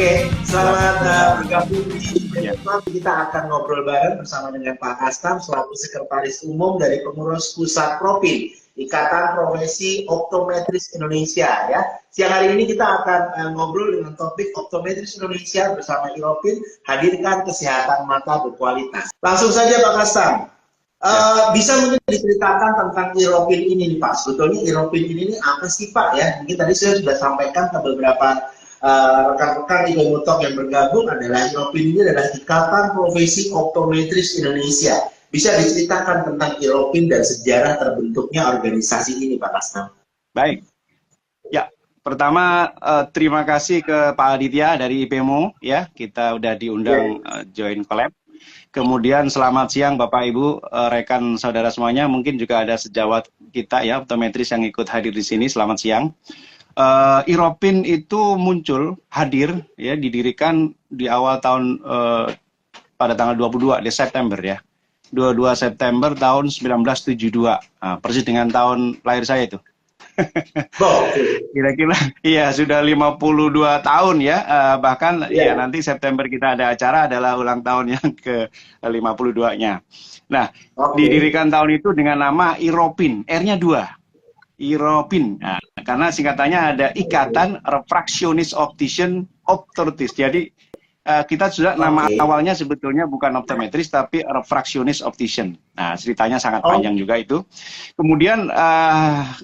Oke, selamat bergabung di Ya. kita akan ngobrol bareng bersama dengan Pak Kastam selaku Sekretaris Umum dari Pengurus Pusat Propin Ikatan Profesi Optometris Indonesia ya. Siang hari ini kita akan ngobrol dengan topik Optometris Indonesia bersama Iropin, hadirkan kesehatan mata berkualitas. Langsung saja Pak Kastam. Bisa mungkin diceritakan tentang Iropin ini nih Pak. Sebetulnya Iropin ini apa sih Pak ya? Mungkin tadi saya sudah sampaikan ke beberapa rekan-rekan Ikomotok yang bergabung adalah Iropin ini adalah Ikatan Profesi Optometris Indonesia. Bisa diceritakan tentang Iropin dan sejarah terbentuknya organisasi ini Pak Kastam? Baik. Ya, pertama terima kasih ke Pak Aditya dari IPMO ya. Kita udah diundang join collab. Kemudian selamat siang Bapak Ibu, rekan saudara semuanya. Mungkin juga ada sejawat kita ya, optometris yang ikut hadir di sini. Selamat siang. Iropin itu muncul, hadir, ya, didirikan di awal tahun pada tanggal 22 September ya. 22 September tahun 1972, persis dengan tahun lahir saya itu. Kira-kira iya sudah 52 tahun ya, bahkan ya nanti September kita ada acara adalah ulang tahun yang ke 52-nya. Nah, didirikan tahun itu dengan nama Iropin, R-nya 2. Iropin, nah, karena singkatannya ada Ikatan Refractionist Optician Optometris. Jadi kita sudah nama awalnya sebetulnya bukan optometris tapi refractionist optician. Nah, ceritanya sangat panjang juga itu. Kemudian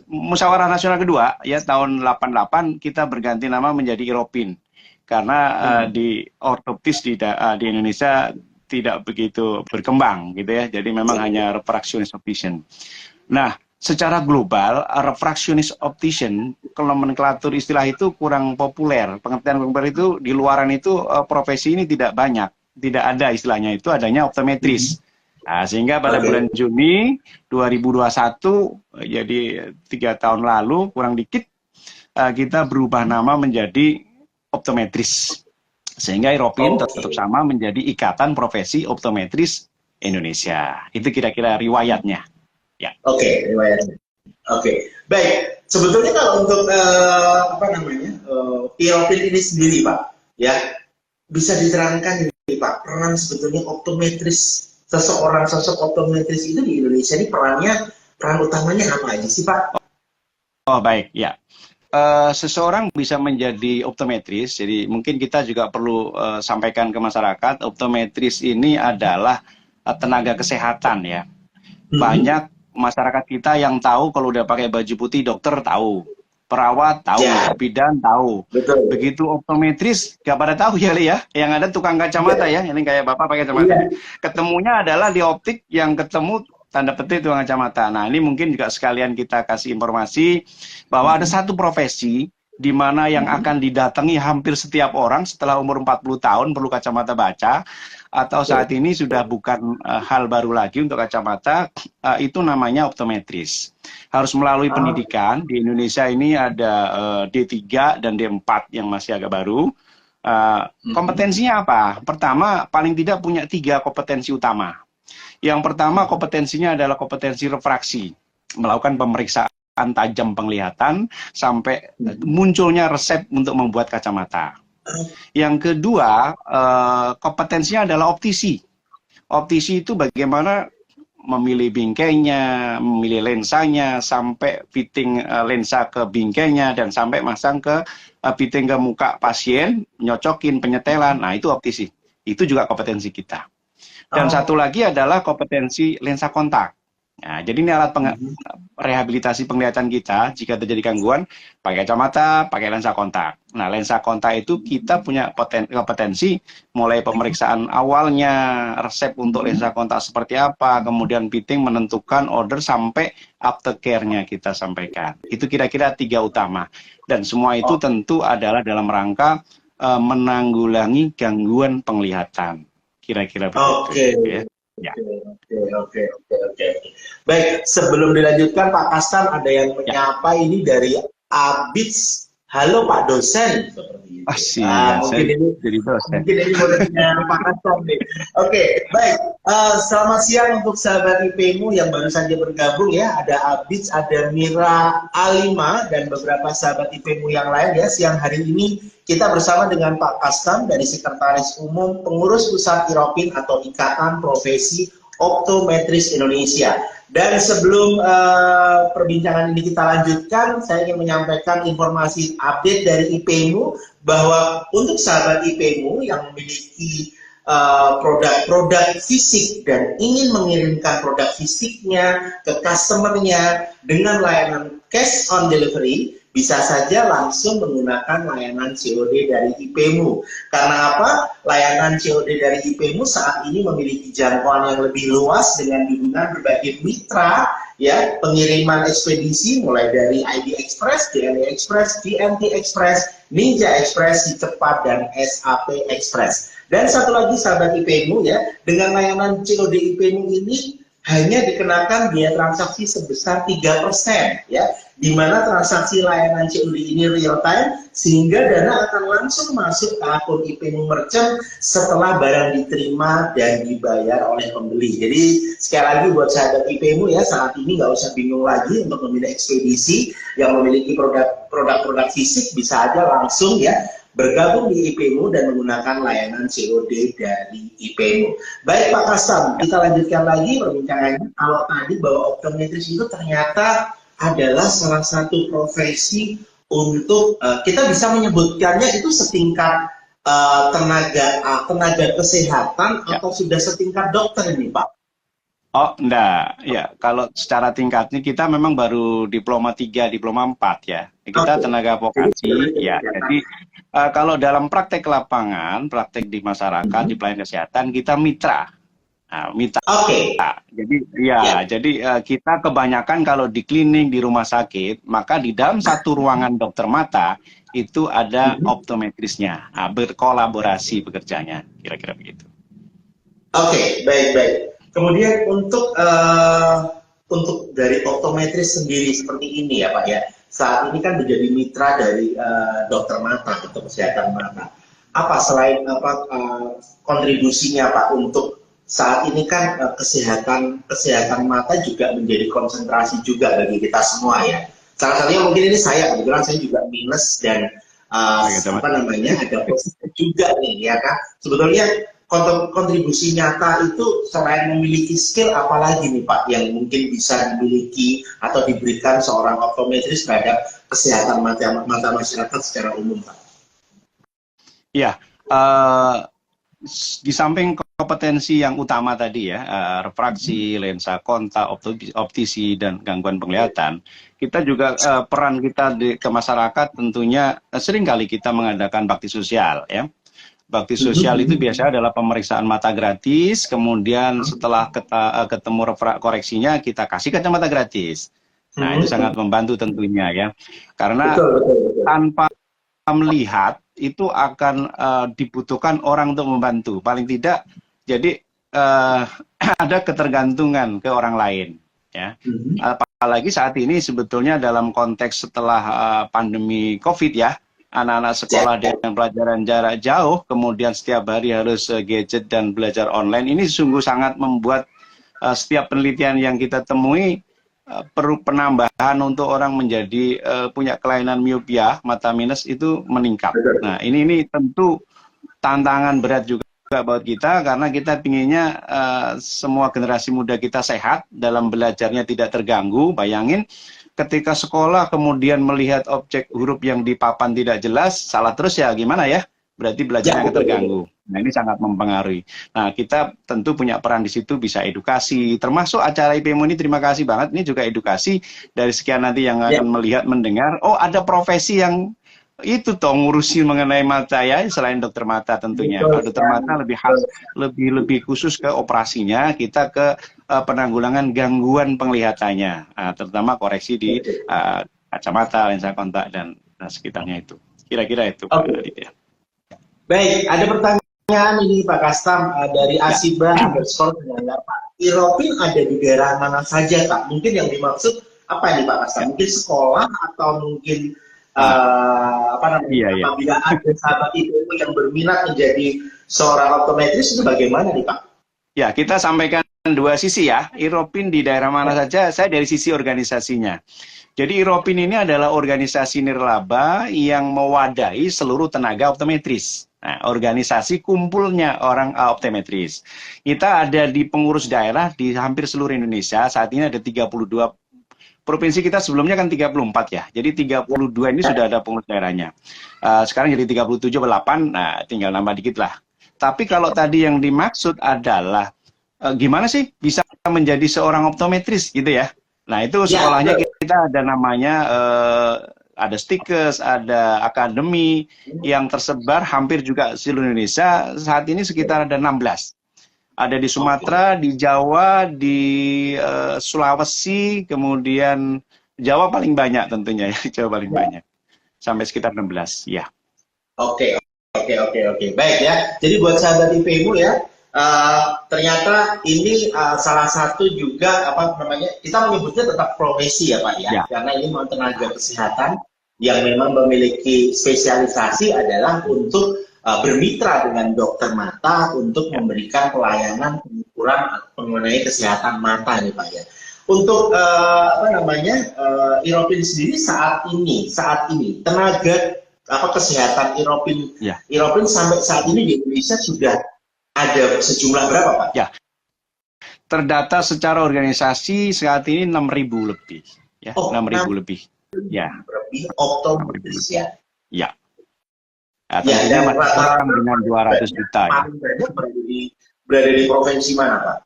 musyawarah nasional kedua ya tahun 88 kita berganti nama menjadi Iropin karena di ortoptis di Indonesia tidak begitu berkembang gitu ya. Jadi memang hanya refractionist optician. Nah, secara global, refractionist optician, kalau nomenklatur istilah itu kurang populer. Pengertian populer itu di luaran itu profesi ini tidak banyak, tidak ada istilahnya itu adanya optometris. Nah, sehingga pada bulan Juni 2021, jadi 3 tahun lalu kurang dikit, kita berubah nama menjadi optometris. Sehingga Iropin tetap sama menjadi Ikatan Profesi Optometris Indonesia. Itu kira-kira riwayatnya. Ya. Riwayatnya. Baik. Sebetulnya kalau untuk Iropin ini sendiri, Pak, ya bisa diterangkan ini, Pak, peran sebetulnya optometris, sosok optometris itu di Indonesia ini peran utamanya apa aja sih, Pak? Oh baik, ya. Seseorang bisa menjadi optometris, jadi mungkin kita juga perlu sampaikan ke masyarakat, optometris ini adalah tenaga kesehatan ya. Banyak masyarakat kita yang tahu kalau udah pakai baju putih dokter tahu, perawat tahu, bidan tahu. Betul. Begitu optometris gak pada tahu ya, Li ya. Yang ada tukang kacamata ya. Ini kayak Bapak pakai kacamata. Ketemunya adalah di optik yang ketemu tanda petik tukang kacamata. Nah, ini mungkin juga sekalian kita kasih informasi bahwa ada satu profesi di mana yang akan didatangi hampir setiap orang setelah umur 40 tahun perlu kacamata baca, atau saat ini sudah bukan hal baru lagi untuk kacamata, itu namanya optometris. Harus melalui pendidikan, di Indonesia ini ada D3 dan D4 yang masih agak baru. Kompetensinya apa? Pertama, paling tidak punya 3 kompetensi utama. Yang pertama kompetensinya adalah kompetensi refraksi, melakukan pemeriksaan tajam penglihatan sampai munculnya resep untuk membuat kacamata. Yang kedua, kompetensinya adalah optisi. Optisi itu bagaimana memilih bingkainya, memilih lensanya, sampai fitting lensa ke bingkainya, dan sampai masang ke fitting ke muka pasien, nyocokin penyetelan. Nah, itu optisi. Itu juga kompetensi kita. Dan satu lagi adalah kompetensi lensa kontak. Nah, jadi ini alat rehabilitasi penglihatan kita jika terjadi gangguan pakai kacamata, pakai lensa kontak. Nah, lensa kontak itu kita punya kompetensi mulai pemeriksaan awalnya, resep untuk lensa kontak seperti apa, kemudian fitting menentukan order sampai aftercare-nya kita sampaikan. Itu kira-kira 3 utama. Dan semua itu tentu adalah dalam rangka menanggulangi gangguan penglihatan. Kira-kira begitu. Ya. Oke. Baik, sebelum dilanjutkan Pak Kastam, ada yang menyapa ini dari Abits halo Pak dosen, seperti itu. Iya, saya Mungkin jadi dosen. ini muridnya Pak Kastam nih. Oke, baik. Selamat siang untuk sahabat IPmu yang baru saja bergabung ya. Ada Abid, ada Mira Alima, dan beberapa sahabat IPmu yang lain ya. Siang hari ini kita bersama dengan Pak Kastam dari Sekretaris Umum Pengurus Pusat IROPIN atau Ikatan Profesi Optometris Indonesia. Dan sebelum perbincangan ini kita lanjutkan, saya ingin menyampaikan informasi update dari IPmu bahwa untuk sahabat IPmu yang memiliki produk-produk fisik dan ingin mengirimkan produk fisiknya ke customernya dengan layanan cash on delivery, bisa saja langsung menggunakan layanan COD dari IPmu. Karena apa? Layanan COD dari IPmu saat ini memiliki jangkauan yang lebih luas dengan dukungan berbagai mitra ya, pengiriman ekspedisi mulai dari ID Express, DLA Express, DNT Express, Ninja Express, Cepat, dan SAP Express. Dan satu lagi sahabat IPmu ya, dengan layanan COD IPmu ini hanya dikenakan biaya transaksi sebesar 3% ya, di mana transaksi layanan COD ini real time sehingga dana akan langsung masuk ke akun IPmu Merchant setelah barang diterima dan dibayar oleh pembeli. Jadi sekali lagi buat sahabat IPmu ya, saat ini nggak usah bingung lagi untuk memilih ekspedisi yang memiliki produk-produk fisik, bisa aja langsung ya bergabung di IPmu dan menggunakan layanan COD dari IPmu. Baik Pak Kastam, kita lanjutkan lagi perbincangannya. Kalau tadi bahwa optometris itu ternyata adalah salah satu profesi untuk kita bisa menyebutkannya itu setingkat tenaga kesehatan atau sudah setingkat dokter ini Pak? Oh, enggak. Ya, kalau secara tingkatnya kita memang baru diploma 3, diploma 4 ya. Kita tenaga vokasi ya. Jadi kalau dalam praktek lapangan, praktek di masyarakat, di pelayanan kesehatan, kita mitra. Nah, mitra. Jadi jadi kita kebanyakan kalau di klinik, di rumah sakit, maka di dalam satu ruangan dokter mata itu ada optometrisnya. Nah, berkolaborasi bekerjanya, kira-kira begitu. Baik. Kemudian untuk dari optometris sendiri seperti ini ya Pak ya, saat ini kan menjadi mitra dari dokter mata atau kesehatan mata. Apa selain kontribusinya Pak untuk saat ini kan kesehatan mata juga menjadi konsentrasi juga bagi kita semua ya. Salah satunya mungkin ini kebetulan saya juga minus dan ada positif juga nih ya kan. Sebetulnya kontribusi nyata itu selain memiliki skill apalagi nih Pak yang mungkin bisa dimiliki atau diberikan seorang optometris terhadap kesehatan mata masyarakat secara umum Pak? Iya, di samping kompetensi yang utama tadi ya, refraksi, lensa kontak, optisi, dan gangguan penglihatan, kita juga peran kita ke masyarakat tentunya seringkali kita mengadakan bakti sosial ya. Bakti sosial itu biasanya adalah pemeriksaan mata gratis, kemudian setelah ketemu koreksinya kita kasih kacamata gratis. Nah, itu sangat membantu tentunya ya. Karena tanpa melihat itu akan dibutuhkan orang untuk membantu. Paling tidak jadi ada ketergantungan ke orang lain ya. Apalagi saat ini sebetulnya dalam konteks setelah pandemi Covid ya. Anak-anak sekolah dengan pelajaran jarak jauh, kemudian setiap hari harus gadget dan belajar online, ini sungguh sangat membuat setiap penelitian yang kita temui perlu penambahan untuk orang menjadi punya kelainan miopia, mata minus itu meningkat. Nah, ini tentu tantangan berat juga buat kita, karena kita pinginnya semua generasi muda kita sehat, dalam belajarnya tidak terganggu. Bayangin, ketika sekolah kemudian melihat objek huruf yang di papan tidak jelas, salah terus ya gimana ya? Berarti belajarnya terganggu. Nah, ini sangat mempengaruhi. Nah, kita tentu punya peran di situ, bisa edukasi. Termasuk acara IPmu ini, terima kasih banget. Ini juga edukasi dari sekian nanti yang akan melihat, mendengar. Oh, ada profesi yang itu toh ngurusi mengenai mata ya, selain dokter mata tentunya. Kalau dokter mata lebih khusus ke operasinya, kita ke penanggulangan gangguan penglihatannya, terutama koreksi di kacamata, lensa kontak dan sekitarnya itu. Kira-kira itu Pak Aditya. Baik, ada pertanyaan ini Pak Kastam dari Asiba _ menanyakan Pak, IROPIN ada di daerah mana saja Pak? Mungkin yang dimaksud apa ini Pak Kastam? Mungkin sekolah atau mungkin apa namanya, Iya. apabila ada sahabat itu yang berminat menjadi seorang optometris, itu bagaimana nih Pak? Ya, kita sampaikan dua sisi ya. Iropin di daerah mana saja, saya dari sisi organisasinya. Jadi Iropin ini adalah organisasi nirlaba yang mewadahi seluruh tenaga optometris. Nah, organisasi kumpulnya orang optometris. Kita ada di pengurus daerah di hampir seluruh Indonesia. Saat ini ada 32 provinsi, kita sebelumnya kan 34 ya. Jadi 32 ini sudah ada pengurus daerahnya. Sekarang jadi 37 atau 8, nah tinggal nambah dikit lah. Tapi kalau tadi yang dimaksud adalah gimana sih bisa menjadi seorang optometris gitu ya. Nah, itu sekolahnya kita ada namanya ada Stikes, ada akademi yang tersebar hampir juga seluruh Indonesia. Saat ini sekitar ada 16. Ada di Sumatera, di Jawa, di Sulawesi, kemudian Jawa paling banyak tentunya ya, Jawa paling banyak. Sampai sekitar 16, ya. Oke. Baik ya. Jadi buat sahabat IPmu ya, ternyata ini salah satu juga apa namanya, kita menyebutnya tetap profesi ya Pak ya, karena ini tenaga kesehatan yang memang memiliki spesialisasi adalah untuk bermitra dengan dokter mata untuk memberikan pelayanan pengukuran mengenai kesehatan mata nih Pak ya. Untuk apa namanya, Iropin sendiri saat ini tenaga kesehatan Iropin sampai saat ini di Indonesia sudah ada sejumlah berapa Pak? Ya, terdata secara organisasi saat ini 6.000 lebih. Ya, 6.000 lebih. Ya. Lebih optometris ya. Ya. Nah, tentunya masih kurang dengan 200 juta ya. Paling banyak berada di provinsi mana Pak?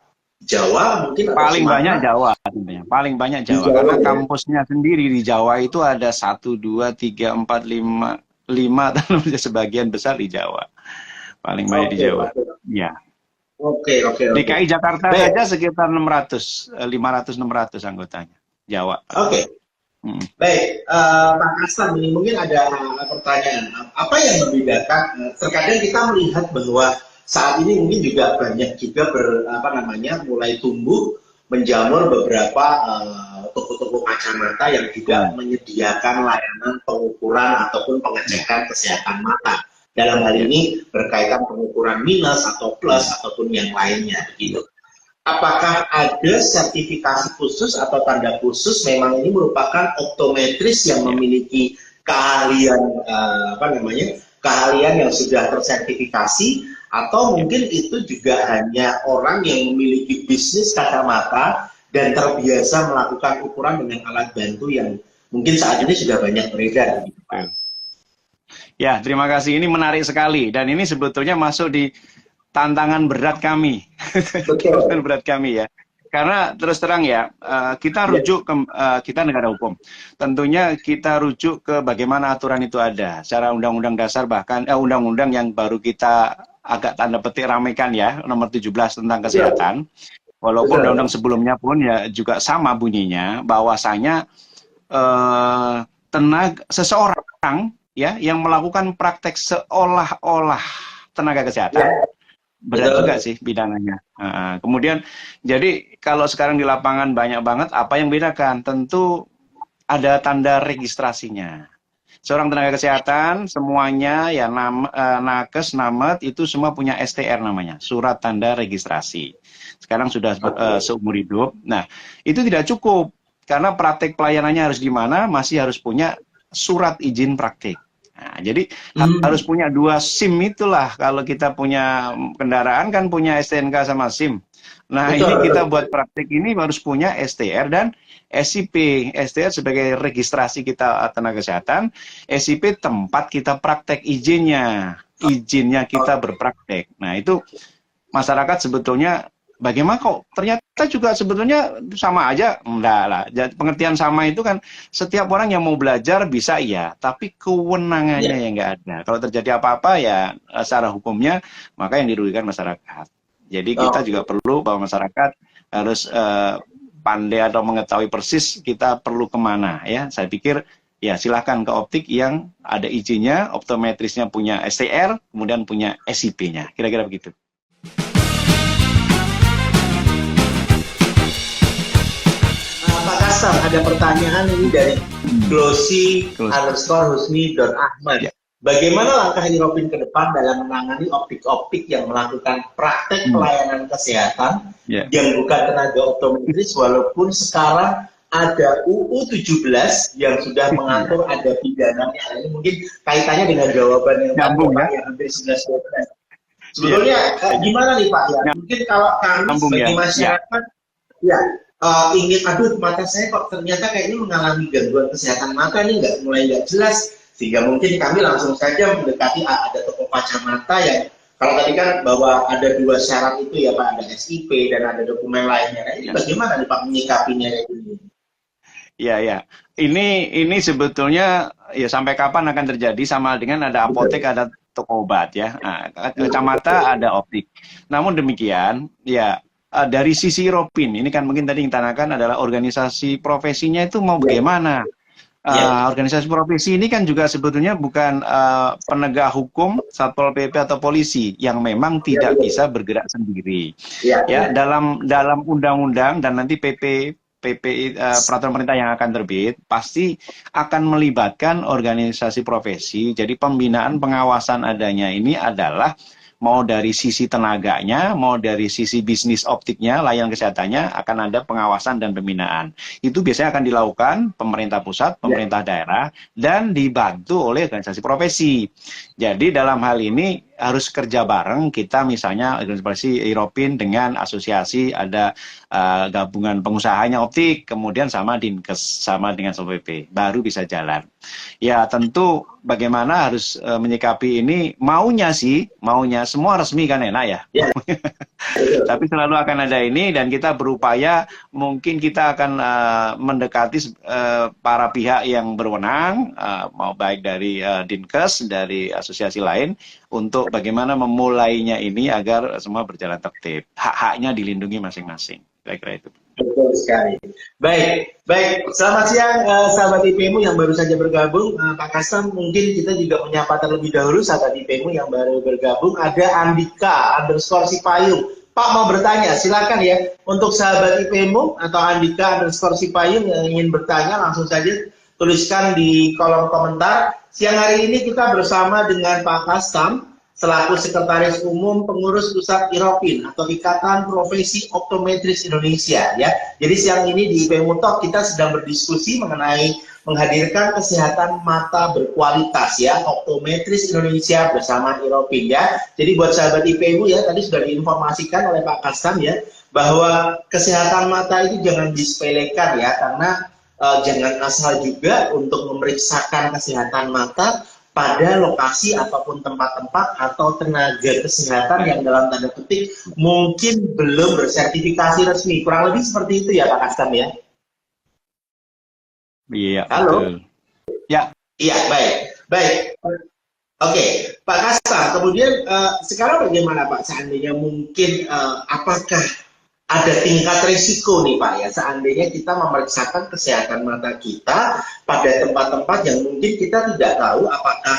Jawa mungkin? Paling banyak Jawa tentunya. Paling banyak Jawa. Karena kampusnya sendiri di Jawa itu ada 1, 2, 3, 4, 5 sebagian besar di Jawa. Paling banyak di Jawa. Ya. Oke. DKI Jakarta saja sekitar 500-600 anggotanya. Jawa. Oke. Baik, Pak Kastam, ini mungkin ada pertanyaan. Apa yang membedakan? Terkadang kita melihat bahwa saat ini mungkin juga banyak juga mulai tumbuh menjamur beberapa toko-toko kacamata yang juga menyediakan layanan pengukuran ataupun pengecekan kesehatan mata. Dalam hal ini berkaitan pengukuran minus atau plus ataupun yang lainnya begitu. Apakah ada sertifikasi khusus atau tanda khusus memang ini merupakan optometris yang memiliki keahlian keahlian yang sudah tersertifikasi, atau mungkin itu juga hanya orang yang memiliki bisnis kacamata dan terbiasa melakukan ukuran dengan alat bantu yang mungkin saat ini sudah banyak beredar gitu Pak? Ya, terima kasih. Ini menarik sekali dan ini sebetulnya masuk di tantangan berat kami. Tantangan berat kami ya. Karena terus terang ya, kita rujuk ke kita negara hukum. Tentunya kita rujuk ke bagaimana aturan itu ada. Secara undang-undang dasar bahkan undang-undang yang baru kita agak tanda petik ramaikan ya, nomor 17 tentang kesehatan. Walaupun undang-undang sebelumnya pun ya juga sama bunyinya, bahwasanya seseorang ya yang melakukan praktek seolah-olah tenaga kesehatan, berat juga sih pidananya. Kemudian jadi kalau sekarang di lapangan banyak banget, apa yang bedakan? Tentu ada tanda registrasinya. Seorang tenaga kesehatan semuanya ya nakes, namet itu semua punya STR namanya, surat tanda registrasi. Sekarang sudah seumur hidup. Nah, itu tidak cukup karena praktek pelayanannya harus gimana, masih harus punya surat izin praktek. Nah, jadi harus punya 2 SIM itulah. Kalau kita punya kendaraan kan punya STNK sama SIM. Nah, ini kita buat praktik ini harus punya STR dan SIP. STR sebagai registrasi kita tenaga kesehatan, SIP tempat kita praktek izinnya kita berpraktek. Nah, itu masyarakat sebetulnya bagaimana kok ternyata juga sebetulnya sama aja? Enggak lah. Pengertian sama itu kan setiap orang yang mau belajar bisa iya, tapi kewenangannya yang enggak ada. Kalau terjadi apa-apa ya secara hukumnya maka yang dirugikan masyarakat. Jadi kita juga perlu bahwa masyarakat harus pandai atau mengetahui persis kita perlu kemana ya. Saya pikir ya silahkan ke optik yang ada izinnya, optometrisnya punya STR, kemudian punya SIP-nya. Kira-kira begitu. Pak Kasam, ada pertanyaan ini dari glossy_husni.ahmad. Ya. Bagaimana langkah Iropin ke depan dalam menangani optik-optik yang melakukan praktek pelayanan kesehatan yang bukan tenaga optometris, walaupun sekarang ada UU 17 yang sudah mengatur ada pidananya. Ini mungkin kaitannya dengan jawaban yang Nyambung, Pak, yang hampir 11-12. Sebetulnya gimana nih Pak ya? Mungkin kalau kami sebagai masyarakat ingin, aduh mata saya kok ternyata kayaknya mengalami gangguan kesehatan mata nih, mulai nggak jelas, sehingga mungkin kami langsung saja mendekati ada toko kacamata yang kalau tadi kan bahwa ada 2 syarat itu ya Pak, ada SIP dan ada dokumen lainnya. Nah, ini bagaimana nih Pak menyikapinya ini? Ya. Ini sebetulnya ya sampai kapan akan terjadi, sama dengan ada apotek, ada toko obat ya. Nah, kacamata, ada optik. Namun demikian, ya dari sisi Iropin, ini kan mungkin tadi yang ditanyakan adalah organisasi profesinya itu mau bagaimana? Organisasi profesi ini kan juga sebetulnya bukan penegak hukum, Satpol PP atau polisi yang memang tidak bisa bergerak sendiri. Ya, dalam undang-undang dan nanti PP peraturan pemerintah yang akan terbit pasti akan melibatkan organisasi profesi. Jadi pembinaan pengawasan adanya ini adalah mau dari sisi tenaganya, mau dari sisi bisnis optiknya, layanan kesehatannya, akan ada pengawasan dan pembinaan. Itu biasanya akan dilakukan pemerintah pusat, pemerintah daerah, dan dibantu oleh organisasi profesi. Jadi dalam hal ini harus kerja bareng kita, misalnya organisasi Iropin dengan asosiasi, ada gabungan pengusahanya optik, kemudian sama Dinkes, sama dengan Satpol PP, baru bisa jalan. Ya tentu bagaimana harus menyikapi ini, maunya semua resmi kan enak ya. Tapi selalu akan ada ini, dan kita berupaya mungkin kita akan mendekati para pihak yang berwenang, mau baik dari Dinkes, dari asosiasi lain, untuk bagaimana memulainya ini agar semua berjalan tertib. Hak-haknya dilindungi masing-masing. Kira-kira itu. Betul sekali. Baik. Selamat siang sahabat IPmu yang baru saja bergabung. Pak Kasam, mungkin kita juga menyapa terlebih dahulu sahabat IPmu yang baru bergabung. Ada Andika_Sipayung. Pak mau bertanya, silakan ya. Untuk sahabat IPmu atau Andika_Sipayung yang ingin bertanya, langsung saja tuliskan di kolom komentar. Siang hari ini kita bersama dengan Pak Kasam selaku Sekretaris Umum Pengurus Pusat Iropin atau Ikatan Profesi Optometris Indonesia ya. Jadi siang ini di IPmu Talk kita sedang berdiskusi mengenai menghadirkan kesehatan mata berkualitas ya, Optometris Indonesia bersama Iropin ya. Jadi buat sahabat IPmu ya, tadi sudah diinformasikan oleh Pak Kasam ya, bahwa kesehatan mata itu jangan disepelekan ya, karena jangan asal juga untuk memeriksakan kesehatan mata pada lokasi ataupun tempat-tempat atau tenaga kesehatan yang dalam tanda petik mungkin belum bersertifikasi resmi. Kurang lebih seperti itu ya Pak Kasam ya? Iya. Halo? Betul. Ya. Iya, baik. Oke, Pak Kasam, kemudian sekarang bagaimana Pak, seandainya mungkin apakah ada tingkat risiko nih Pak ya, seandainya kita memeriksakan kesehatan mata kita pada tempat-tempat yang mungkin kita tidak tahu apakah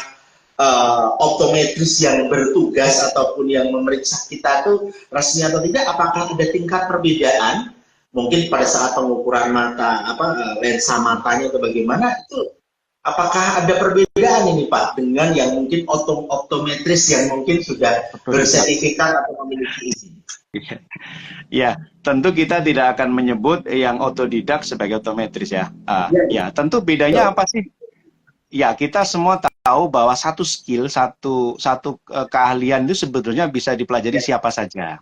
optometris yang bertugas ataupun yang memeriksa kita itu resmi atau tidak, apakah ada tingkat perbedaan mungkin pada saat pengukuran mata, lensa matanya atau bagaimana, itu apakah ada perbedaan ini Pak dengan yang mungkin optometris yang mungkin sudah bersertifikat atau memiliki izin? Ya, tentu kita tidak akan menyebut yang otodidak sebagai optometris ya. Ya, tentu bedanya apa sih? Ya, kita semua tahu bahwa satu skill, satu keahlian itu sebetulnya bisa dipelajari siapa saja.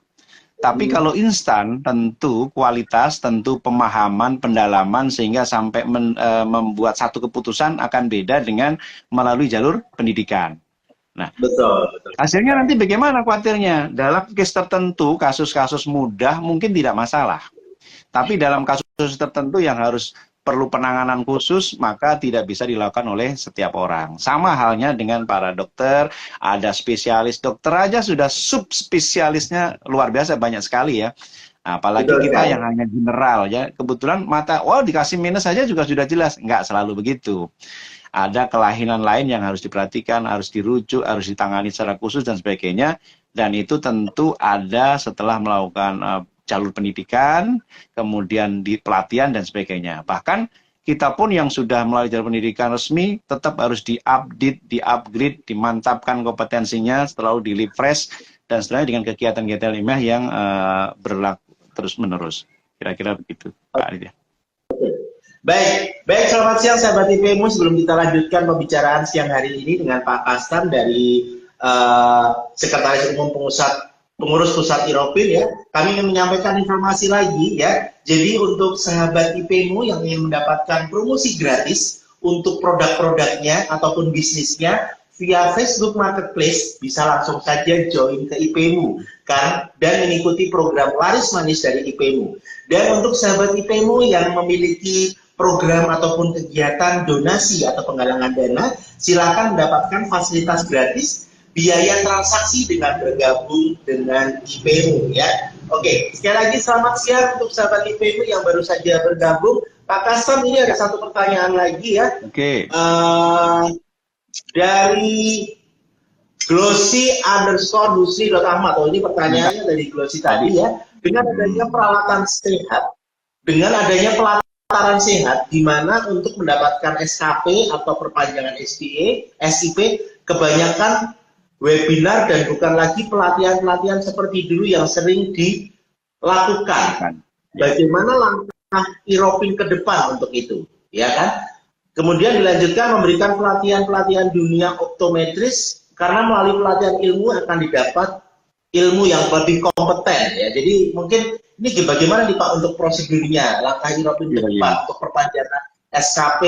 Tapi kalau instan, tentu kualitas, tentu pemahaman, pendalaman, sehingga sampai membuat satu keputusan akan beda dengan melalui jalur pendidikan. Nah, betul. Hasilnya nanti bagaimana khawatirnya? Dalam case tertentu, kasus-kasus mudah mungkin tidak masalah. Tapi dalam kasus tertentu yang perlu penanganan khusus, maka tidak bisa dilakukan oleh setiap orang. Sama halnya dengan para dokter, ada spesialis dokter aja sudah subspesialisnya luar biasa banyak sekali ya. Apalagi kita yang hanya general ya. Kebetulan mata, dikasih minus saja juga sudah jelas. Enggak selalu begitu. Ada kelainan lain yang harus diperhatikan, harus dirujuk, harus ditangani secara khusus dan sebagainya. Dan itu tentu ada setelah melakukan jalur pendidikan, kemudian di pelatihan dan sebagainya. Bahkan kita pun yang sudah melalui jalur pendidikan resmi tetap harus di-update, di-upgrade, dimantapkan kompetensinya, selalu di-refresh, dan setelahnya dengan kegiatan-kegiatan ilmiah yang berlaku terus-menerus. Kira-kira begitu, Pak Aditya. Baik, selamat siang sahabat IPMU. Sebelum kita lanjutkan pembicaraan siang hari ini dengan Pak Kastam dari Sekretaris Umum Pengurus Pusat IROPIN ya, kami ingin menyampaikan informasi lagi ya. Jadi untuk sahabat IPMU yang ingin mendapatkan promosi gratis untuk produk-produknya ataupun bisnisnya via Facebook Marketplace, bisa langsung saja join ke IPMU kan, dan mengikuti program Laris Manis dari IPMU. Dan untuk sahabat IPMU yang memiliki program ataupun kegiatan donasi atau penggalangan dana, silakan mendapatkan fasilitas gratis biaya transaksi dengan bergabung dengan IPMU ya. Oke, sekali lagi selamat siang untuk sahabat IPMU yang baru saja bergabung. Pak Kastam, ini ada satu pertanyaan lagi ya. Oke. Dari Glossy_Nusri.Ahmad. Oh, ini pertanyaannya dari Glossy tadi ya. Dengan adanya peralatan sehat, dengan adanya pelataran sehat, di mana untuk mendapatkan SKP atau perpanjangan SIP, kebanyakan webinar dan bukan lagi pelatihan-pelatihan seperti dulu yang sering dilakukan. Bagaimana langkah IROPIN ke depan untuk itu, ya kan? Kemudian dilanjutkan memberikan pelatihan-pelatihan dunia optometris, karena melalui pelatihan ilmu akan didapat ilmu yang lebih kompeten ya. Jadi mungkin ini bagaimana nih Pak untuk prosedurnya, langkah IROPIN ke depan untuk perpanjangan SKP,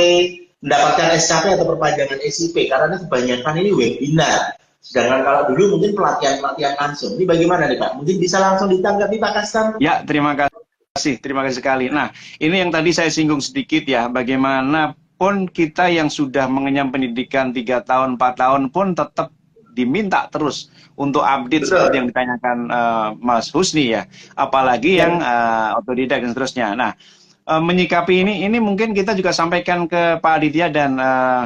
mendapatkan SKP atau perpanjangan SIP, karena ini kebanyakan ini webinar. Sedangkan kalau dulu mungkin pelatihan-pelatihan langsung. Ini bagaimana nih Pak? Mungkin bisa langsung ditanggapi Pak Kastam? Ya, terima kasih sekali. Nah, ini yang tadi saya singgung sedikit ya, bagaimanapun kita yang sudah mengenyam pendidikan 3 tahun, 4 tahun pun tetap diminta terus untuk update. Betul. Seperti yang ditanyakan Mas Husni ya, apalagi yang otodidak dan seterusnya. Nah, menyikapi ini mungkin kita juga sampaikan ke Pak Aditya dan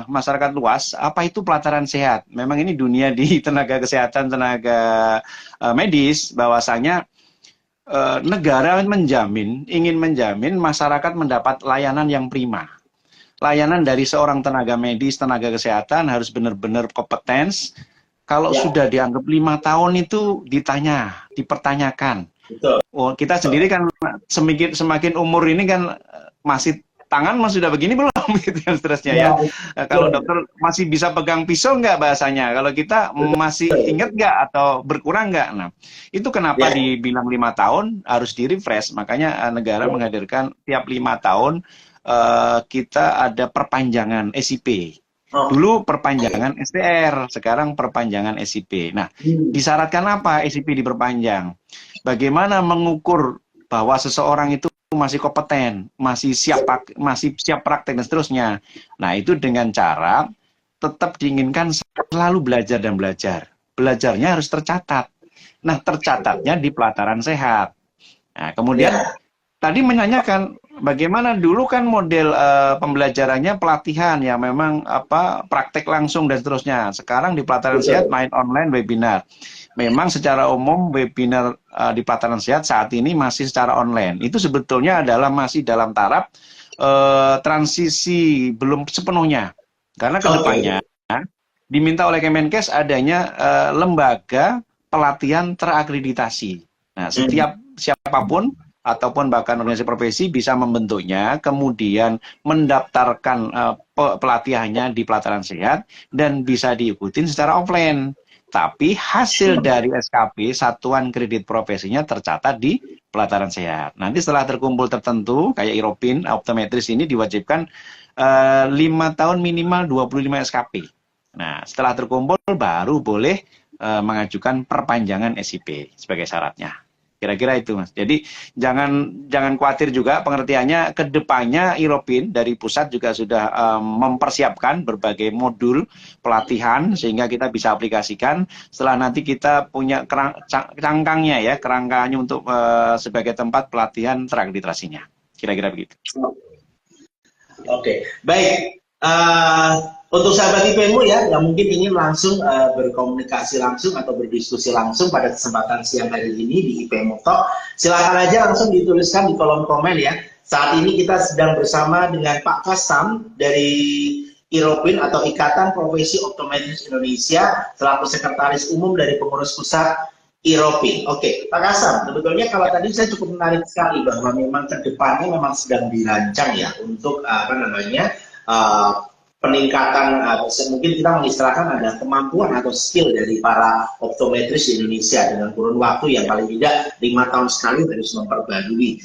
masyarakat luas, apa itu pelataran sehat. Memang ini dunia di tenaga kesehatan, tenaga medis, bahwasanya negara ingin menjamin masyarakat mendapat layanan yang prima. Layanan dari seorang tenaga medis, tenaga kesehatan harus benar-benar kompetens. Kalau sudah dianggap 5 tahun itu dipertanyakan. Betul. Oh, kita sendiri kan semakin umur ini kan masih tangan masih sudah begini belum gitu dan seterusnya ya. Kalau dokter masih bisa pegang pisau nggak bahasanya, kalau kita masih ingat nggak atau berkurang nggak. Nah, itu kenapa dibilang 5 tahun harus di-refresh. Makanya negara menghadirkan tiap 5 tahun kita ada perpanjangan SIP. Dulu perpanjangan STR, sekarang perpanjangan SIP. Nah, disyaratkan apa SIP diperpanjang? Bagaimana mengukur bahwa seseorang itu masih kompeten, masih siap praktek dan seterusnya. Nah, itu dengan cara tetap diinginkan selalu belajar dan belajar. Belajarnya harus tercatat. Nah, tercatatnya di pelataran sehat. Nah, kemudian tadi menanyakan bagaimana dulu kan model pembelajarannya pelatihan ya, memang praktek langsung dan seterusnya. Sekarang di pelataran sehat main online webinar. Memang secara umum webinar di pelataran sehat saat ini masih secara online. Itu sebetulnya adalah masih dalam taraf transisi, belum sepenuhnya. Karena kedepannya diminta oleh Kemenkes adanya lembaga pelatihan terakreditasi. Nah, siapapun ataupun bahkan organisasi profesi bisa membentuknya, kemudian mendaftarkan pelatihannya di pelataran sehat dan bisa diikutin secara offline. Tapi hasil dari SKP, satuan kredit profesinya, tercatat di pelataran sehat. Nanti setelah terkumpul tertentu, kayak IROPIN, optometris ini diwajibkan 5 tahun minimal 25 SKP. Nah, setelah terkumpul baru boleh mengajukan perpanjangan SIP sebagai syaratnya. Kira-kira itu, Mas. Jadi jangan khawatir juga, pengertiannya ke depannya IROPIN dari pusat juga sudah mempersiapkan berbagai modul pelatihan sehingga kita bisa aplikasikan setelah nanti kita punya kerangkanya untuk sebagai tempat pelatihan terakreditasinya. Kira-kira begitu. Oke, baik. Untuk sahabat IPmu ya, yang mungkin ingin langsung berkomunikasi langsung atau berdiskusi langsung pada kesempatan siang hari ini di IPmu Talk, silakan aja langsung dituliskan di kolom komen ya. Saat ini kita sedang bersama dengan Pak Kastam dari IROPIN atau Ikatan Profesi Optometris Indonesia selaku Sekretaris Umum dari Pengurus Pusat IROPIN. Oke, Pak Kastam, sebetulnya kalau tadi saya cukup menarik sekali bahwa memang kedepannya memang sedang dirancang ya untuk peningkatan, mungkin kita mengistilahkan ada kemampuan atau skill dari para optometris di Indonesia dengan kurun waktu yang paling tidak 5 tahun sekali harus memperbarui.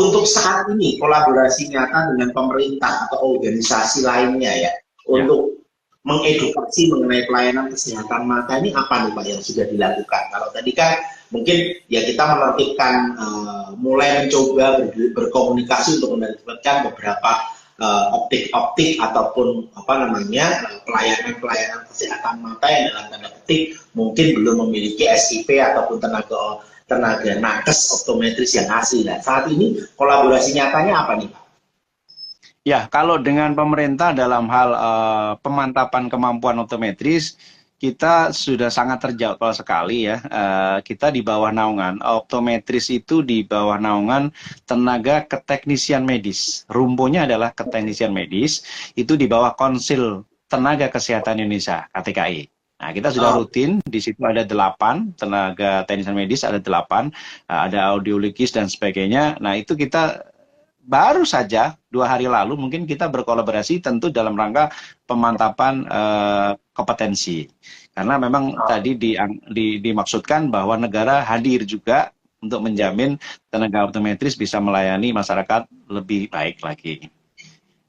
Untuk saat ini kolaborasi nyata dengan pemerintah atau organisasi lainnya ya, untuk mengedukasi mengenai pelayanan kesehatan mata ini apa nih Pak yang sudah dilakukan? Kalau tadi kan mungkin ya kita menertibkan, mulai mencoba berkomunikasi untuk mendapatkan beberapa optik-optik ataupun pelayanan kesehatan mata yang dalam tanda petik mungkin belum memiliki SIP ataupun tenaga nakes optometris yang asli. Nah, saat ini kolaborasi nyatanya apa nih Pak? Ya, kalau dengan pemerintah dalam hal pemantapan kemampuan optometris, kita sudah sangat terjadwal sekali ya. Kita di bawah naungan, optometris itu di bawah naungan tenaga keteknisian medis. Rumpunya adalah keteknisian medis, itu di bawah Konsil Tenaga Kesehatan Indonesia, KTKI. Nah, kita sudah rutin, di situ ada 8 tenaga teknisian medis, ada 8, ada audiologis dan sebagainya. Nah, itu kita baru saja 2 hari lalu mungkin kita berkolaborasi tentu dalam rangka pemantapan kompetensi. Karena memang tadi dimaksudkan bahwa negara hadir juga untuk menjamin tenaga optometris bisa melayani masyarakat lebih baik lagi.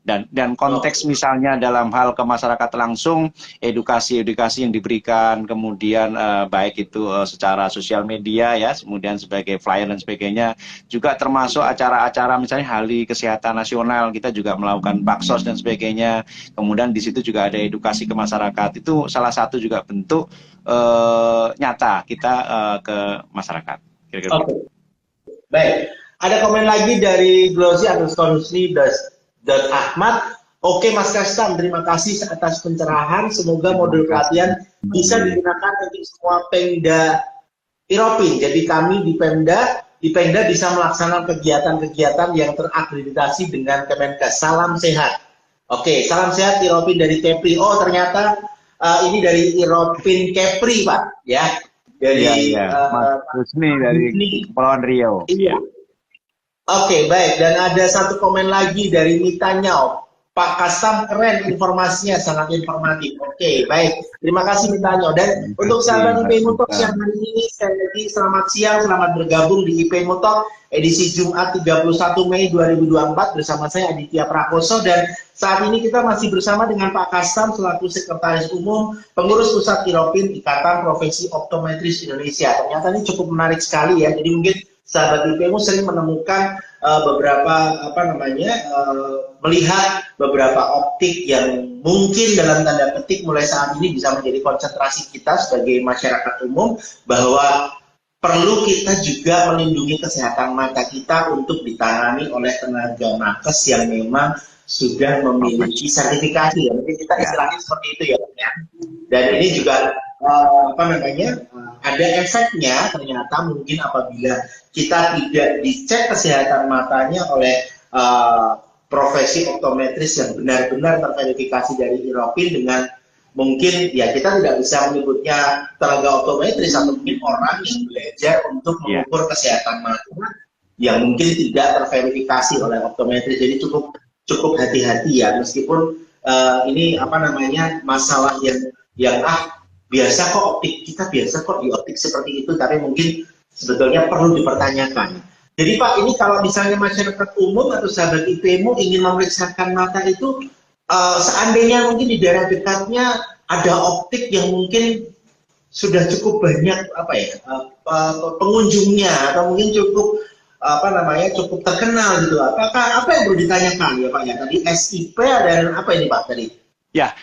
Dan konteks misalnya dalam hal ke masyarakat langsung, edukasi yang diberikan, kemudian baik itu secara sosial media ya, kemudian sebagai flyer dan sebagainya, juga termasuk acara-acara misalnya Hari Kesehatan Nasional, kita juga melakukan baksos dan sebagainya, kemudian di situ juga ada edukasi ke masyarakat, itu salah satu juga bentuk nyata kita ke masyarakat. Kira-kira. Oke. Baik, ada komen lagi dari Glossy atau Skonusni Ahmad. Oke Mas Kastam, terima kasih atas pencerahan. Semoga modul pelatihan bisa digunakan untuk semua Pemda IROPIN. Jadi kami di Pemda bisa melaksanakan kegiatan-kegiatan yang terakreditasi dengan Kemenkes. Salam sehat. Oke, salam sehat IROPIN dari Kepri. Oh ternyata ini dari IROPIN Kepri Pak, ya. Dari Mas Rusni dari Kepulauan Riau. Iya. Oke, baik. Dan ada satu komen lagi dari Mita Nyau. Pak Kastam keren informasinya, sangat informatif. Oke, baik. Terima kasih Mita Nyau. Dan untuk sahabat IPmu Talk yang hari ini, sekali lagi selamat siang, selamat bergabung di IPmu Talk edisi Jumat 31 Mei 2024 bersama saya Aditya Prakoso. Dan saat ini kita masih bersama dengan Pak Kastam selaku Sekretaris Umum Pengurus Pusat IROPIN Ikatan Profesi Optometris Indonesia. Ternyata ini cukup menarik sekali ya. Jadi mungkin sahabat IPmu sering menemukan melihat beberapa optik yang mungkin dalam tanda petik mulai saat ini bisa menjadi konsentrasi kita sebagai masyarakat umum, bahwa perlu kita juga melindungi kesehatan mata kita untuk ditangani oleh tenaga nakes yang memang sudah memiliki sertifikasi ya. Mungkin kita istilahnya seperti itu ya. Dan ini juga ada efeknya ternyata mungkin apabila kita tidak dicek kesehatan matanya oleh profesi optometris yang benar-benar terverifikasi dari IROPIN, dengan mungkin ya kita tidak bisa menyebutnya tenaga optometris atau mungkin orang yang belajar untuk mengukur kesehatan mata yang mungkin tidak terverifikasi oleh optometris. Jadi cukup hati-hati ya, meskipun ini masalah yang biasa kok optik kita, biasa kok di optik seperti itu, tapi mungkin sebetulnya perlu dipertanyakan. Jadi Pak, ini kalau misalnya masyarakat umum atau sahabat IPmu ingin memeriksakan mata itu, seandainya mungkin di daerah dekatnya ada optik yang mungkin sudah cukup banyak pengunjungnya atau mungkin cukup cukup terkenal gitu. Apakah apa yang perlu ditanyakan ya Pak ya? Tadi SIP dan apa ini Pak tadi? Ya,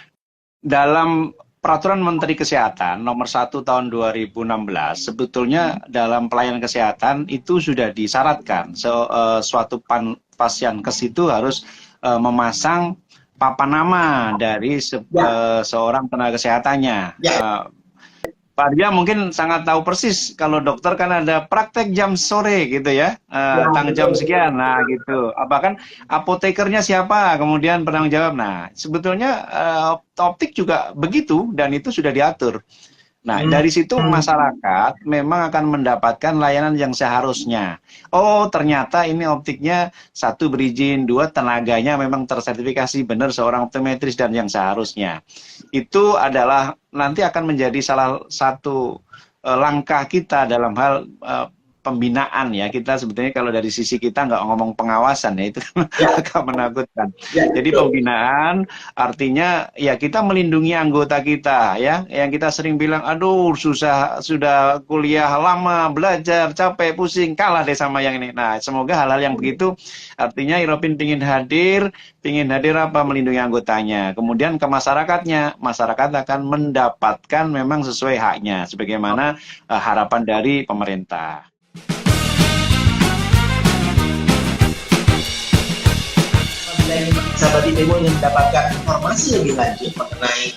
dalam Peraturan Menteri Kesehatan nomor 1 tahun 2016 sebetulnya dalam pelayanan kesehatan itu sudah disyaratkan suatu pasien kes itu harus memasang papan nama dari seorang tenaga kesehatannya. Pak Arya mungkin sangat tahu persis kalau dokter kan ada praktek jam sore gitu ya, tanggal jam sekian, nah gitu. Apakah apotekernya siapa, kemudian penanggung jawab. Nah sebetulnya optik juga begitu dan itu sudah diatur. Nah, dari situ masyarakat memang akan mendapatkan layanan yang seharusnya. Oh, ternyata ini optiknya satu berizin, dua tenaganya memang tersertifikasi benar seorang optometris dan yang seharusnya. Itu adalah nanti akan menjadi salah satu langkah kita dalam hal pembinaan ya. Kita sebetulnya kalau dari sisi kita nggak ngomong pengawasan ya, itu agak menakutkan. Jadi pembinaan artinya ya kita melindungi anggota kita ya, yang kita sering bilang aduh susah, sudah kuliah lama, belajar, capek, pusing, kalah deh sama yang ini. Nah semoga hal-hal yang begitu artinya Iropin ingin hadir apa, melindungi anggotanya. Kemudian ke masyarakatnya, masyarakat akan mendapatkan memang sesuai haknya sebagaimana harapan dari pemerintah. Sahabat IPEMO ingin mendapatkan informasi lebih lanjut mengenai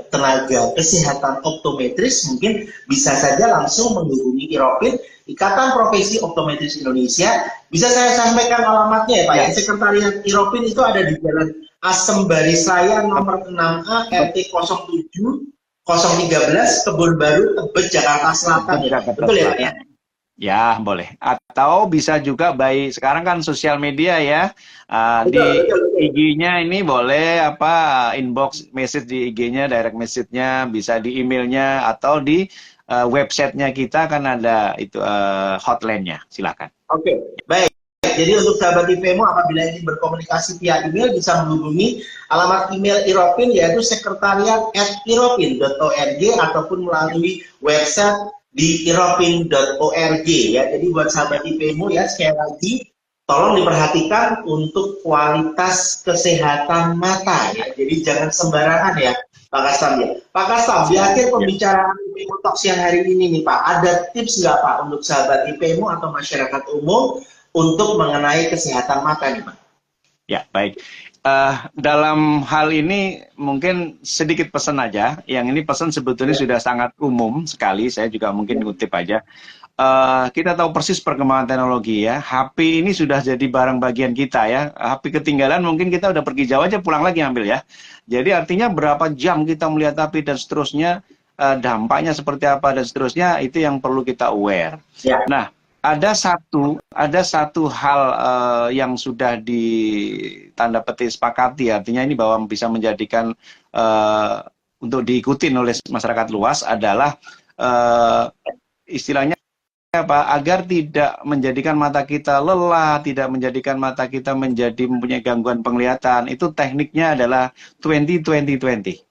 tenaga kesehatan optometris, mungkin bisa saja langsung menghubungi Iropin, Ikatan Profesi Optometris Indonesia. Bisa saya sampaikan alamatnya ya Pak ya. Sekretariat Iropin itu ada di Jalan Asem Barisraya nomor 6A RT 07 013 Kebun Baru, Tebet, Jakarta Selatan. Betul ya Pak ya? Ya, boleh. Atau bisa juga sekarang kan sosial media ya. Di IG-nya ini boleh inbox message di IG-nya, direct message-nya, bisa di emailnya atau di website-nya kita kan ada itu hotline-nya. Silakan. Oke, baik. Jadi untuk sahabat IPEMO apabila ingin berkomunikasi via email bisa menghubungi alamat email Iropin yaitu sekretariat@iropin.org ataupun melalui website di iropin.org ya. Jadi buat sahabat IPEMO ya, sekali lagi tolong diperhatikan untuk kualitas kesehatan mata ya. Jadi jangan sembarangan ya Pak Kastam ya. Pak Kastam, di akhir pembicaraan IPEMO Talks yang hari ini nih Pak, ada tips nggak Pak untuk sahabat IPEMO atau masyarakat umum untuk mengenai kesehatan mata nih Pak? Ya, baik. Dalam hal ini mungkin sedikit pesan aja. Yang ini pesan sebetulnya sudah sangat umum sekali. Saya juga mungkin ngutip aja. Kita tahu persis perkembangan teknologi ya. HP ini sudah jadi barang bagian kita ya. HP ketinggalan mungkin kita udah pergi jauh aja pulang lagi ambil ya. Jadi artinya berapa jam kita melihat HP dan seterusnya, dampaknya seperti apa dan seterusnya, itu yang perlu kita aware. Ya. Nah, ada satu hal yang sudah ditanda petik sepakati, artinya ini bahwa bisa menjadikan untuk diikutin oleh masyarakat luas adalah istilahnya apa, agar tidak menjadikan mata kita lelah, tidak menjadikan mata kita mempunyai gangguan penglihatan. Itu tekniknya adalah 20-20-20.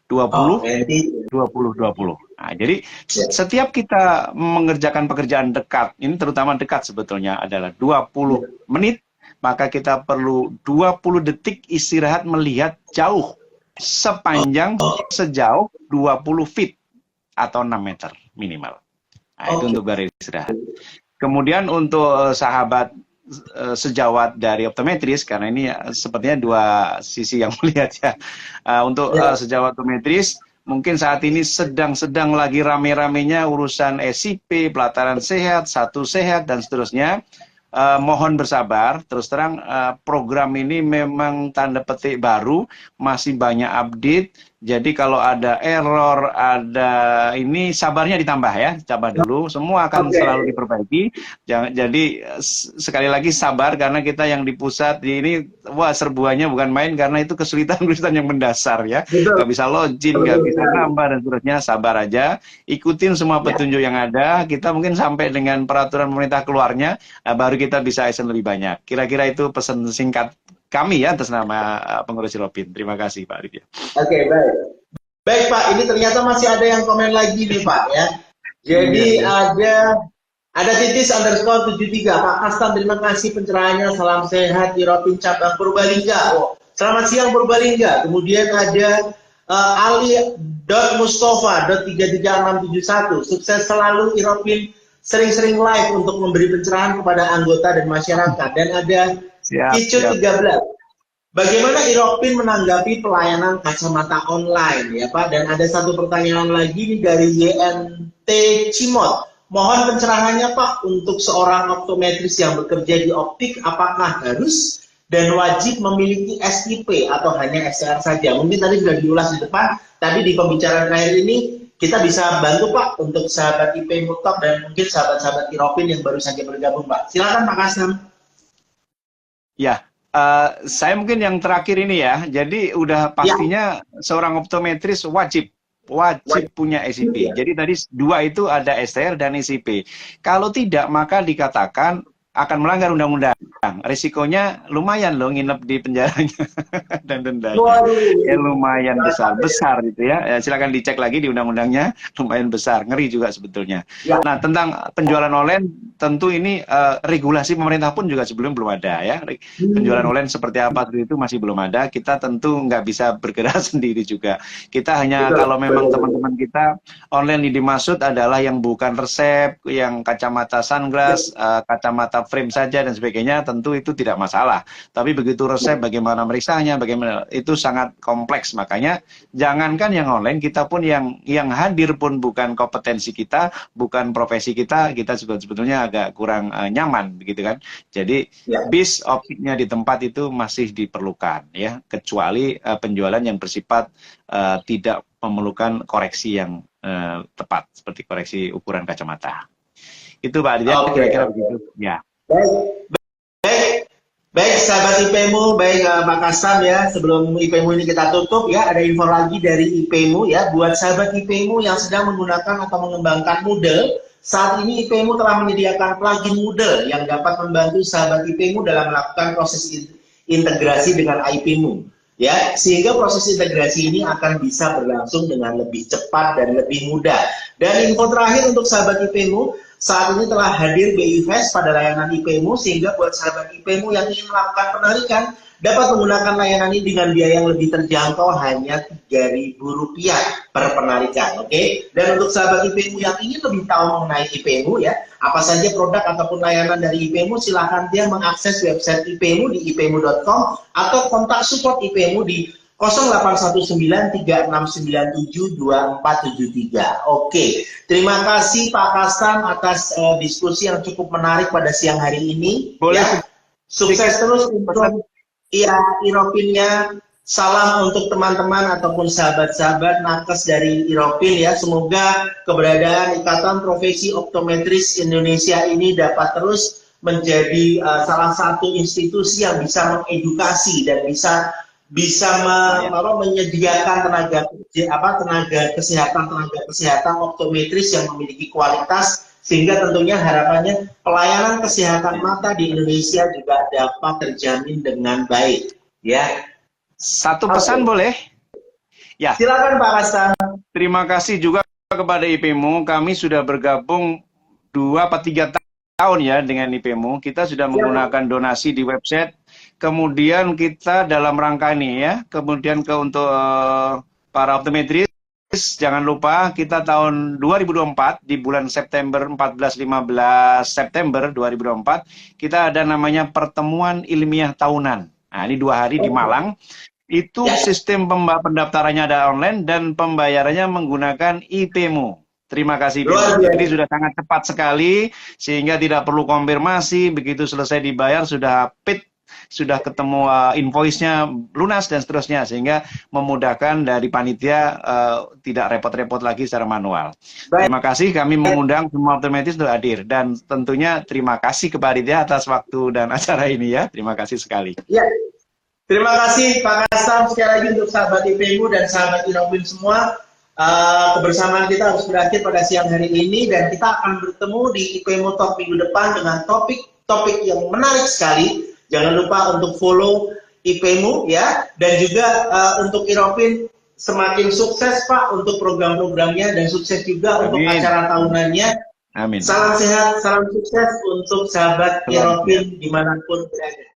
20-20-20. Nah, jadi setiap kita mengerjakan pekerjaan dekat, ini terutama dekat sebetulnya adalah 20 menit, maka kita perlu 20 detik istirahat melihat jauh sejauh 20 feet atau 6 meter minimal. Nah, itu untuk garis istirahat. Kemudian untuk sahabat sejawat dari optometris, karena ini sepertinya dua sisi yang melihat ya. Untuk sejawat optometris, mungkin saat ini sedang lagi rame-ramenya urusan SIP, pelataran sehat, satu sehat, dan seterusnya. Mohon bersabar, terus terang program ini memang tanda petik baru, masih banyak update. Jadi kalau ada error, ada ini sabarnya ditambah ya, sabar dulu, semua akan selalu diperbaiki. Jadi sekali lagi sabar, karena kita yang di pusat ini, wah serbuannya bukan main, karena itu kesulitan yang mendasar ya. Nggak bisa login, nggak bisa nambah dan seterusnya, sabar aja. Ikutin semua petunjuk yang ada, kita mungkin sampai dengan peraturan pemerintah keluarnya, baru kita bisa action lebih banyak. Kira-kira itu pesan singkat kami ya atas nama pengurus Iropin. Terima kasih Pak Arif. Oke, baik. Baik Pak, ini ternyata masih ada yang komen lagi nih Pak ya. Jadi ada titis_73. Pak Kastam, terima kasih pencerahannya. Salam sehat Iropin cabang Purbalingga. Selamat siang Purbalingga. Kemudian ada Ali.Mustafa.33671. Sukses selalu Iropin, sering-sering live untuk memberi pencerahan kepada anggota dan masyarakat. Dan ada Kicu 13. Bagaimana Iropin menanggapi pelayanan kacamata online ya Pak? Dan ada satu pertanyaan lagi nih dari YNT Cimot. Mohon pencerahannya Pak untuk seorang optometris yang bekerja di optik, apakah harus dan wajib memiliki SIP atau hanya SR saja? Mungkin tadi sudah diulas di depan, tapi di pembicaraan terakhir ini kita bisa bantu Pak untuk sahabat IPMU Talk dan mungkin sahabat-sahabat Iropin yang baru saja bergabung Pak. Silakan Pak Kastam. Ya, saya mungkin yang terakhir ini ya. Jadi udah pastinya seorang optometris wajib punya SIP. Jadi tadi dua itu ada STR dan SIP. Kalau tidak maka dikatakan akan melanggar undang-undang. Risikonya lumayan loh nginep di penjaranya dan dendanya. Ya, lumayan besar gitu ya. Silakan dicek lagi di undang-undangnya, lumayan besar, ngeri juga sebetulnya. Nah, tentang penjualan online tentu ini regulasi pemerintah pun juga sebelum belum ada ya. Penjualan online seperti apa itu masih belum ada. Kita tentu nggak bisa bergerak sendiri juga. Kita hanya kalau memang teman-teman kita online yang dimaksud adalah yang bukan resep, yang kacamata sunglass, kacamata frame saja dan sebagainya, tentu itu tidak masalah. Tapi begitu resep, bagaimana meriksanya, bagaimana itu sangat kompleks. Makanya jangankan yang online, kita pun yang hadir pun bukan kompetensi kita, bukan profesi kita sebetulnya agak kurang nyaman, begitu kan? Jadi bis optiknya di tempat itu masih diperlukan, ya, kecuali penjualan yang bersifat tidak memerlukan koreksi yang tepat, seperti koreksi ukuran kacamata. Itu Pak Aditya, kira-kira begitu. Ya. Baik, sahabat IPMU, baik Pak Kastam ya. Sebelum IPMU ini kita tutup ya, ada info lagi dari IPMU ya. Buat sahabat IPMU yang sedang menggunakan atau mengembangkan Moodle, saat ini IPMU telah menyediakan plugin Moodle yang dapat membantu sahabat IPMU dalam melakukan proses integrasi dengan IPMU. Ya, sehingga proses integrasi ini akan bisa berlangsung dengan lebih cepat dan lebih mudah. Dan info terakhir untuk sahabat IPMU, saat ini telah hadir BI Fast pada layanan IPMU, sehingga buat sahabat IPMU yang ingin melakukan penarikan dapat menggunakan layanan ini dengan biaya yang lebih terjangkau, hanya Rp3.000 per penarikan. Oke? Dan untuk sahabat IPMU yang ingin lebih tahu mengenai IPMU ya, apa saja produk ataupun layanan dari IPMU, silahkan dia mengakses website IPMU di ipmu.com atau kontak support IPMU di 081936972473. Oke, terima kasih Pak Kastam atas diskusi yang cukup menarik pada siang hari ini. Boleh. Ya. Sukses terus untuk Iropinnya. Salam untuk teman-teman ataupun sahabat-sahabat nakes dari Iropin ya. Semoga keberadaan Ikatan Profesi Optometris Indonesia ini dapat terus menjadi salah satu institusi yang bisa mengedukasi dan bisa menyediakan tenaga kesehatan optometris yang memiliki kualitas, sehingga tentunya harapannya pelayanan kesehatan mata di Indonesia juga dapat terjamin dengan baik ya. Satu pesan boleh? Ya. Silakan Pak Kastam. Terima kasih juga kepada IPMU. Kami sudah bergabung 2-3 tahun ya dengan IPMU. Kita sudah menggunakan donasi di website. Kemudian kita dalam rangka ini ya, kemudian untuk para optometris, jangan lupa kita tahun 2024 di bulan September 14-15 September 2024 kita ada namanya pertemuan ilmiah tahunan. Nah, ini 2 hari di Malang. Itu sistem pendaftarannya ada online dan pembayarannya menggunakan IPMU. Terima kasih. Jadi sudah sangat cepat sekali sehingga tidak perlu konfirmasi, begitu selesai dibayar sudah paid, sudah ketemu invoice-nya lunas dan seterusnya, sehingga memudahkan dari panitia tidak repot-repot lagi secara manual. Terima kasih, kami mengundang semua optometris untuk hadir, dan tentunya terima kasih kepada panitia atas waktu dan acara ini ya. Terima kasih sekali. Ya. Terima kasih Pak Kastam sekali lagi untuk sahabat IPMU dan sahabat Iropin semua. Kebersamaan kita harus berakhir pada siang hari ini, dan kita akan bertemu di IPMU Talk minggu depan dengan topik yang menarik sekali. Jangan lupa untuk follow IPMU ya, dan juga untuk Iropin semakin sukses Pak untuk program-programnya, dan sukses juga untuk acara tahunannya. Amin. Salam sehat, salam sukses untuk sahabat Iropin dimanapun berada.